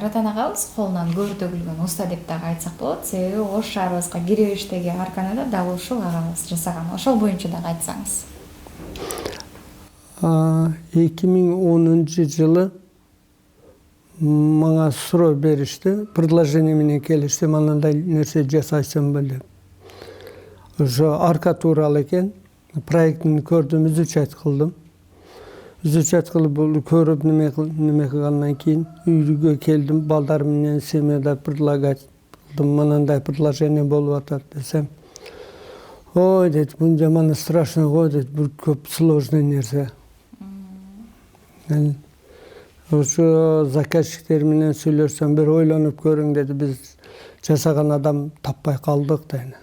Аратан агабыз колунан көр төгүлгөн уста деп дагы айтсак болот. Себеби Ош шаарыбызга киребиштеги арканы да дал ушул агабыз жасаган. Ошол боюнча дагы айтсаңыз. 2010 жылы мага суроо беришти, предложение менен келишти, мындай нерсе жасайсыңбы деп. Ошо арка тууралуу экен. Проектин көрдүм, изучать кылдым. Изучать кылып бул көрүп неме кылгандан кийин үйгө келдим, балдар менен семьяда предлагать кылдым. Мындай предложение болуп атат десем. Ой, дейт, бул жаман страшно го, дейт, бул көп сложный нерсе. Ошо заказчиктер менен сүйлөшсөм, бир ойлонуп көрүң деди, биз жасаган адам таппай калдык дейт.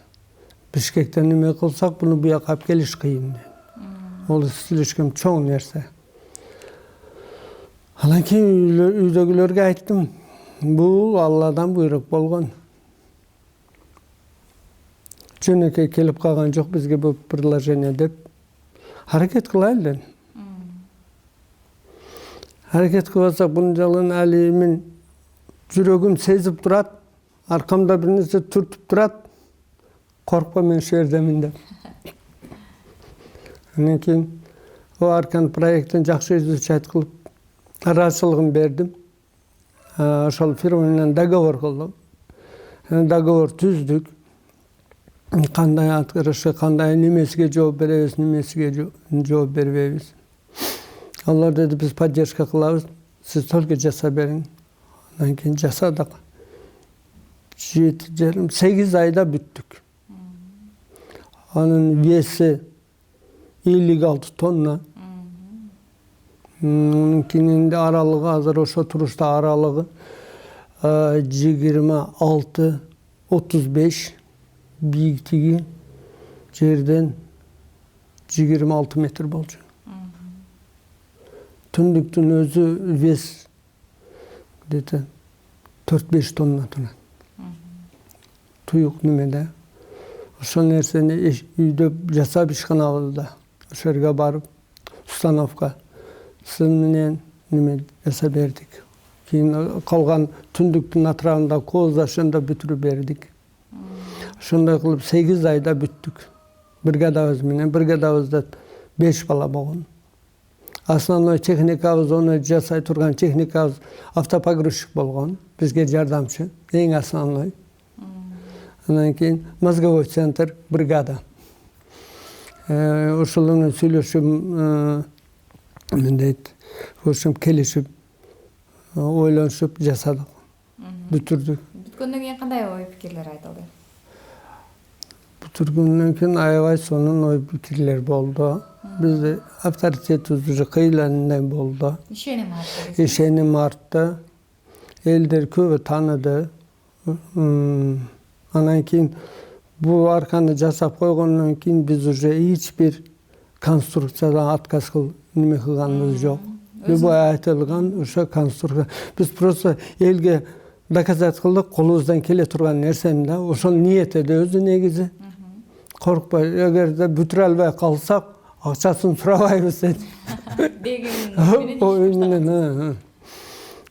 Бишкектен неме кылсак, буну буяка алып келиш кыйын. Ол слишком чоң нерсе. Анан кийин үйдөгүлөргө айттым, бул Алладан буйрук болгон. Жөнөкөй келип калган жок бизге бул предложение деп. Аракет кылайлы дедим. Аракет кылсак, бунун жалын али мен жүрөгүм сезип турат, аркамда бир нерсе түртүп турат. Коркпа, мен шу жердемин деп. Анан кийин о аркан проекттин жакшы изучать кылып, ыраазычылыгын бердим. Ошол фирма менен договор кылдым. Договор түздүк. Кандай аткарышы, кандай немесиге жооп беребиз, немесиге жооп бербейбиз. Алар деди, биз поддержка кылабыз, сиз только жасап бериң. Анан кийин жасадык. 7,5-8 айда бүттүк. Анын веси 56 тонна. Onun кининде аралыгы азыр ошо турушта аралыгы 26-35, бийиктиги жерден 26 метр болчу. Түндүктүн өзү вес где-то 4-5 тонна турат. Туюк немеде. Ошол нерсени үйдө жасап ишканабызда. Ошол жерге барып, установка сын менен неме жасап бердик. Кийин калган түндүктүн атырабында кооздашында бүтүрүп бердик. Ошондой кылып 8 айда бүттүк. Бригадабыз менен, бригадабызда 5 бала болгон. Основной техникабыз, оны жасай турган техникабыз автопогрузчик болгон. Бизге жардамчы, эң основной. Анан кийин мозговой центр, бригада. Ошол менен сүйлөшүп, мындайт, ошо келишип, ойлонушуп жасадык. Бүтүрдүк. Бүткөндөн кийин кандай ой пикирлер айтылды? Бүтүргөндөн кийин аябай сонун ой пикирлер болду. Бизде авторитетибиз уже кыйылгандай болду. Ишеним артты. Элдер көбү тааныды. Анан кийин бул арканы жасап койгондон кийин биз уже эч бир конструкциядан отказ неме кылганыбыз жок. Любой айтылган ошо конструкция. Биз просто элге доказать кылдык, колубуздан келе турган нерсени да. Ошол ниетеде өзү негизи. Коркпой, эгерде бүтүрө албай калсак, акчасын сурабайбыз деди. Деген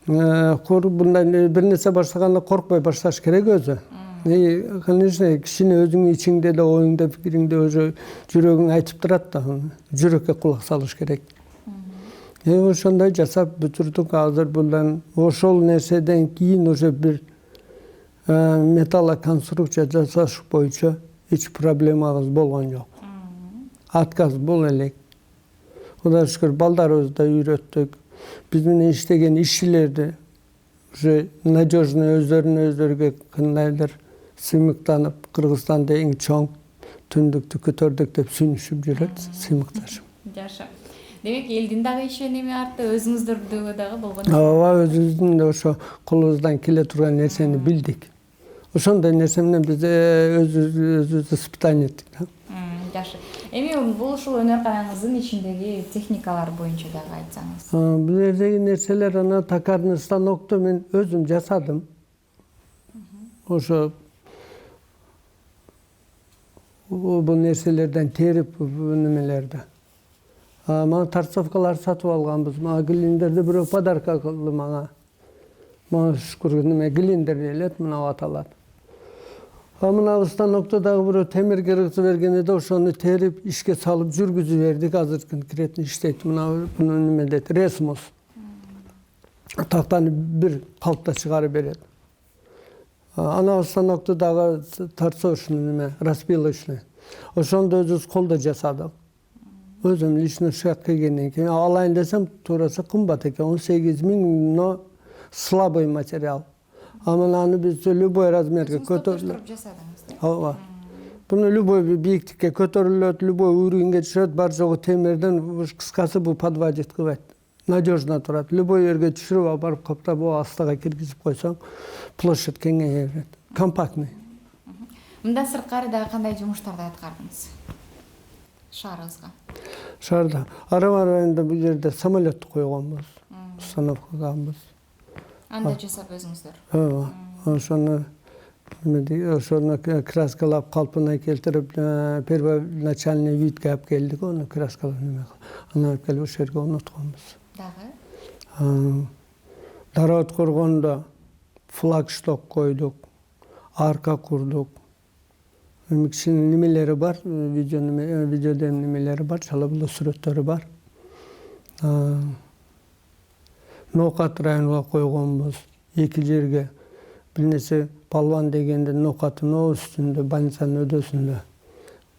мындай бир нерсе баштаганда коркпой башташ керек өзү. Конечно, кичине өзүңүн ичиңде эле оюңда, пикириңде өзү жүрөгүң айтып турат да, жүрөккө кулак салыш керек. Ошондой жасап бүтүрдүк. Азыр булдан ошол нерседен кийин уже бир металлоконструкция жасаш боюнча эч проблемабыз болгон жок. Отказ боло элек. Кудайга шүкүр, балдарыбызды да үйрөттүк. Биз менен иштеген ишчилерди уже надежный өздөрүнө кандайдыр сыймыктанып, Кыргызстанда эң чоң түндүктү көтөрдүк деп сүнүшүп жүрөт, сыймыкташып. Жаша. Демек, элдин дагы ишеними артты, өзүңүздөрдө дагы болгон. Ооба, өзүбүздүн да ошо колубуздан келе турган нерсени билдик. Ошондой нерсе менен биз өзүбүздү испытание эттик. Жашы. Эми бул ушул өнөр караңыздын ичиндеги техникалар боюнча дагы айтсаңыз. Бул жердеги нерселер ана токарный станокто мен өзүм жасадым. Ошо бул нерселерден терип немелерди. Мага торцовкалар сатып алганбыз. Мага клиенттерди бирөө подарка кылды мага. Мына шүкүр неме глиндер делет, мына аталат. Мына станокто дагы бирөө темир кыргызып бергенде ошону терип ишке салып жүргүзүп бердик. Азыр конкретно иштейт. Мына буну неме дейт, Ресмус. Тактаны бир калпта чыгарып берет. Ана станокто дагы торцовочный неме, распилочный. Ошондо өзүбүз колдо жасадык. Өзүм лично шаг келгенден кийин алайын десем, туурасы кымбат экен, 18 000, но слабый материал. Аны биз любой размерге көтөрүлөт. Ооба. Буну любой бийиктикке көтөрүлөт, любой уровеньге түшөт, бар жогу темирден, кыскасы бул подводить кылбайт. Надежно турат. Любой жерге түшүрүп барып каптап астыга киргизип койсоң, площадь кеңейе берет. Компактный. Мындан сырткары дагы кандай жумуштарды аткардыңыз? Шаарыбызга. Шаарда Арама районунда бул жерде самолет койгонбуз. Установка кылганбыз. Анда жасап өзүңүздөр. Ооба. Ошону краскалап калпына келтирип, первоначальный видке алып келдик, ону краскалап неме кылып, аны алып келип ошол жерге орнотконбуз. Дагы? Дараот коргондо флагшток койдук, арка курдук. Кичине немелери бар, видеодо немелери бар, чалабылы сүрөттөрү бар. Ноокат районуна койгонбуз. Эки жерге бир нерсе палван дегенде ноокаттын үстүндө, больницанын өдөсүндө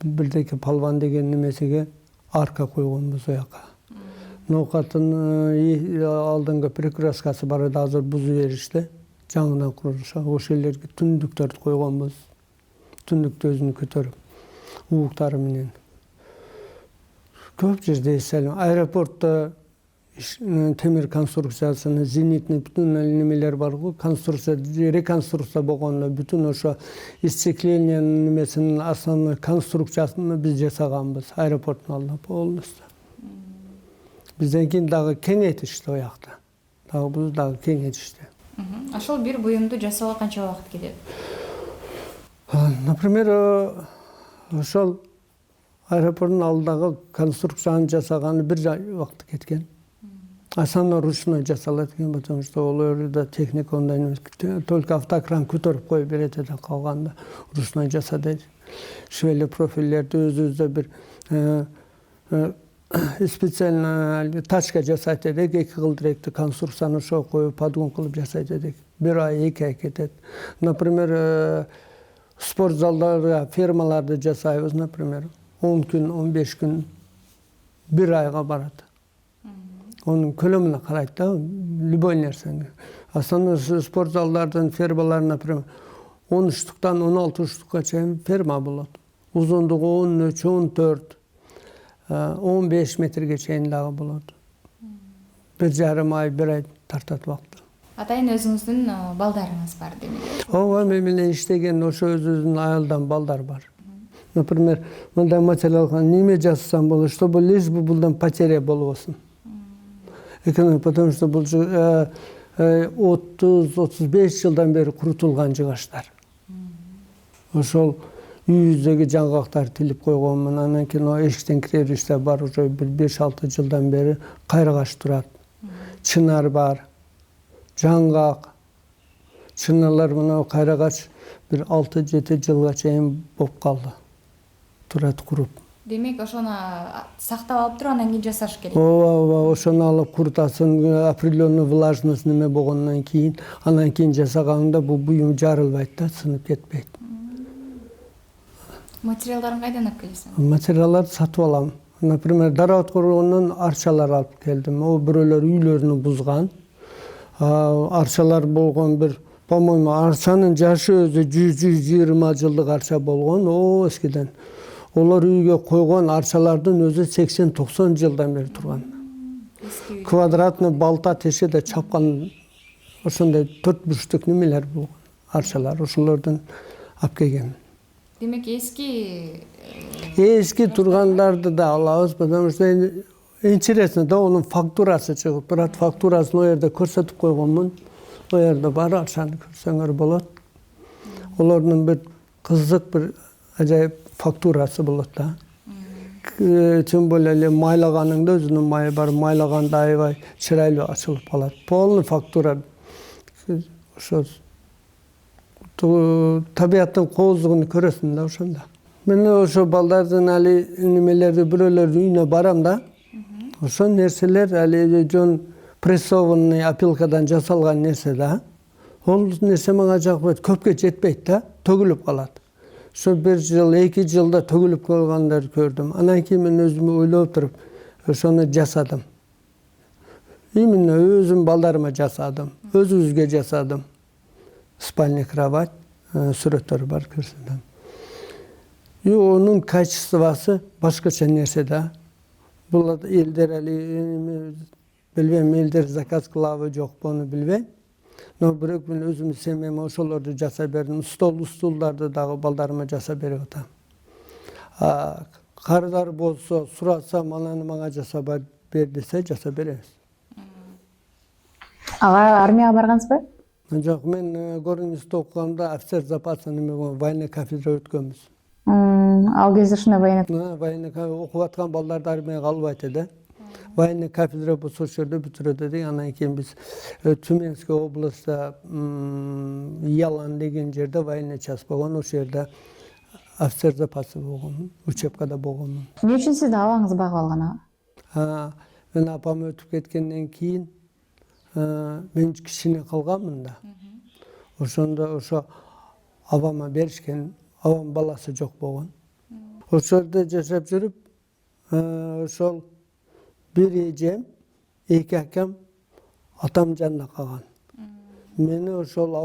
бирдеки палван деген немесиге арка койгонбуз ояка. Ноокаттын алдыңкы прекраскасы бар эди, азыр бузуп беришти. Жаңыдан курулуша, ошол элерге түндүктөрдү койгонбуз. Түндүктү өзүнү көтөрүп, ууктары менен. Көп жерде эселим. Аэропортто темир конструкциясынын зенитный бүтүн немелер бар го, конструкция, реконструкция болгондо бүтүн ошо исчеклениянын немесинин основной конструкциясын биз жасаганбыз аэропорттун алдында полностью. Бизден кийин дагы кеңейтишти оякта. Дагы бул дагы кеңейтишти. Ошол бир буюмду жасоого канча убакыт кетет? Например, ошол аэропорттун алдындагы конструкцияны жасаганы бир убакыт кеткен. Основной ручной жасалат экен, потому что ол жерде техника ондай эмес. Только автокран көтөрүп коюп берет эди, калганда ручной жаса дейт. Швелли профиллерди өзүбүздө бир специально тачка жасайт эдик, эки кылдыректи конструкцияны ошо коюп подгон кылып жасайт эдик. Бир ай, 2 ай кетет. Например, спорт залдарга, фермаларды жасайбыз, например, 10 күн, 15 күн, 1 айга барат. Onun kölümüne karayt da, любой нерсени. Основной спорт залдардын фермалары, например, 13-тан 16-тукка чейин ферма болот. Узундугу 13, 14, 15 метрге чейин дагы болот. 1,5 ай, 1 ай тартат убакыт. Атайын өзүңүздүн балдарыңыз бар демек. Ооба, мен менен иштеген ошо өзүбүздүн айылдан балдар бар. Например, мындай материалга неме жасасам болот, чтобы лишь бы булдан потеря болбосун. Потому что бул 30-35 жылдан бери курутулган жыгаштар. Ошол үйүздөгү жаңгактар тилип койгонмун. Анан кийин эшиктен кире бериште бар, уже 5-6 жылдан бери кайрыгаш турат. Чынар бар, жаңгак. Чыналар мына кайрыгач бир 6-7 жылга чейин болуп калды. Турат куруп. Демек, ошону сактап алып туруп, анан кийин жасаш керек. Ооба, ошону алып курутасың, определенный влажность неме болгондон кийин, анан кийин жасаганыңда бул буюм жарылбайт да, сынып кетпейт. Материалдарын кайдан алып келесиң? Материалдарды сатып алам. Например, Дараот коргондон арчалар алып келдим. О бирөөлөр үйлөрүнү бузган. Арчалар болгон бир, по-моему, арчанын жашы өзү 100-120 жылдык арча болгон, о эскиден. Олар үйгө койгон арчалардын өзү 80-90 жылдан бери турган. Квадратный балта тешеде чапкан ошондой 4 бурчтук немелер болгон арчалар, ошолордон алып келген. Демек, эски тургандарды да алабыз, потому что интересно да, онун фактурасы чыгып турат. Фактурасын о жерде көрсөтүп койгонмун. О жерде бар, арчаны көрсөңөр болот. Олордун бир кызык, бир ажайып фактурасы болот да. Тем более эле майлаганыңда өзүнүн майы бар, майлаганда аябай чырайлуу ачылып калат. Полный фактура ошо табияттын кооздугун көрөсүң да ошондо. Мен ошо балдардын али немелерди бирөөлөрдүн үйүнө барам да. Ошол нерселер али жон прессованный опилкадан жасалган нерсе да. Ол нерсе мага жакпайт, көпкө жетпейт да, төгүлүп калат. Ошо 1 жыл, 2 жылда төгүлүп калгандарды көрдүм. Анан кийин мен өзүм ойлоп туруп ошону жасадым. Именно өзүм балдарыма жасадым, өзүбүзгө жасадым. Спальный кровать, сүрөттөр бар көрсөтөм. И онун качествосы башкача нерсе да. Бул элдер али билбейм, элдер заказ кылабы жокпу, аны билбейм. Но бирок мен өзүмдүн семьяма ошолорду жасап бердим. Стулдарды дагы балдарыма жасап берип атам. Кардар болсо, сурасам, анан мага жасап бер десе жасап беребиз. Ага армияга баргансызбы? Жок, мен горничный окуганда офицер запаса военный кафедра өткөнбүз. Ал кезде ушундай Военный окуп аткан балдарды армияга албайт эди. Военный кафедра болсо ошол жерде бүтүрөт эдик. Анан кийин биз Тюменский областта Ялан деген жерде военный часть болгон, ошол жерде офицер запасы болгонмун, учебкада болгонмун. Эмне үчүн сизди абаңыз багып алган ага? Мен апам өтүп кеткенден кийин мен кичине калганмын да. Ошондо ошо абама беришкен, абам баласы жок болгон. Ошол жерде жашап жүрүп, ошол бир эжем, 2 акам атам жанында калган. Мени ошол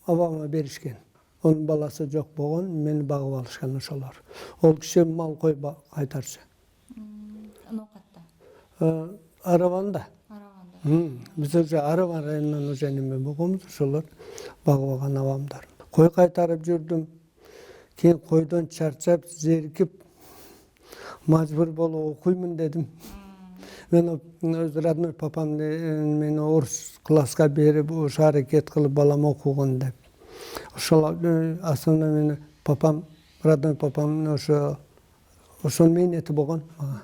абама беришкен. Онун баласы жок болгон, мени багып алышкан ошолор. Ол киши мал кой кайтарчы. Нокатта. Араванда. Араганда. Биз уже Араван районунан уже неме болгонбуз, ошолор багып алган абамдар. Кой кайтарып жүрдүм. Кийин койдон чарчап, зерикип, мажбур болуп окуймун дедим. Мен өз родной папамды мени орус класска берип, ошо аракет кылып балам окугун деп. Ошол асында мени папам, родной папам ошонун мээнети болгон мага.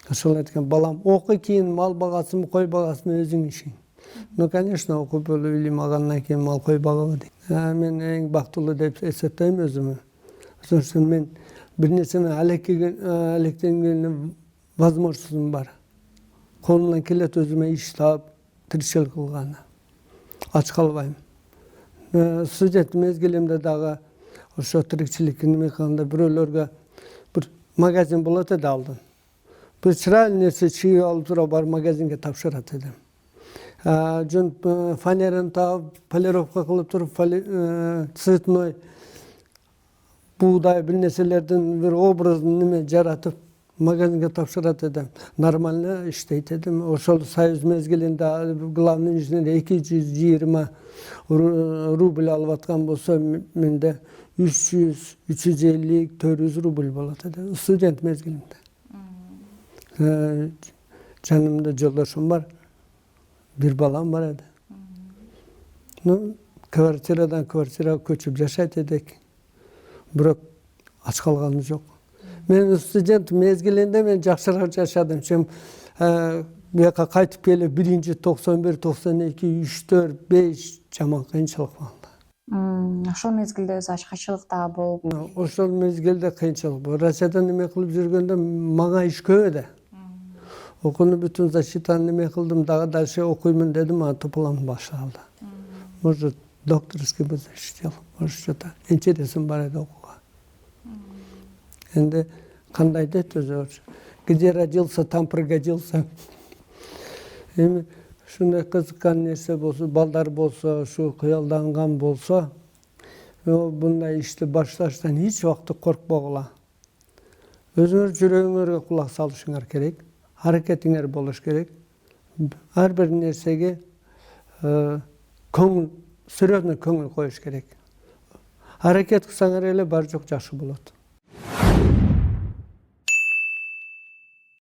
Ошол айткен, балам, окуй, кийин мал багасың, кой багасың өзүң ишиң. Ну, конечно, окуп билим алгандан кийин мал кой багабы дейт. Мен эң бактылуу деп эсептейм өзүмө. Ошон үчүн мен бир нерсени алектенгенге возможностум бар. Колумдан келет өзүмө иш таап, тиричилик кылганы. Ач калбайм. Студент мезгилимде дагы ошо тиричиликти неме кылганда бирөөлөргө бир магазин болот эди алдын. Бир чырайлуу нерсе чыгып алып туруп бар магазинге тапшырат эдим. Жөн фанераны таап, полировка кылып туруп, цветной буудай бир нерселердин бир образын неме жаратып магазинге тапшырат эдим. Нормально иштейт эдим. Ошол союз мезгилинде главный инженер 220 рубль алып аткан болсо, менде 300, 350, 400 рубль болот эди. Студент мезгилинде. Жанымда жолдошум бар. Бир балам бар эди. Ну, квартирадан квартирага көчүп жашайт эдик. Бирок ач калганым жок. Мен студент мезгилинде мен жакшыраак жашадым. Чым буяка кайтып келип 91, 92, 3, 4, 5 жаман кыйынчылык болду. Ошол мезгилде өзү ачкачылык дагы болуп. Ошол мезгилде кыйынчылык болду. Россияда неме кылып жүргөндө мага иш көп эди. Окууну бүтүн защитаны неме кылдым, дальше окуймун дедим, а тополам башталды. Может, докторский бы защитил, может, что-то интересным бар эди окууга. Энди кандай дейт өзү, где родился, там пригодился. Эми ушундай кызыккан нерсе болсо, балдар болсо, ушу кыялданган болсо, мындай ишти башташтан эч убакта коркпогула. Өзүңөр жүрөгүңөргө кулак салышыңар керек. Hareketler buluş gerek. Her bir nersege sürekli köngül koyuş gerek. Hareket kısanger ele bar çok жақсы болады.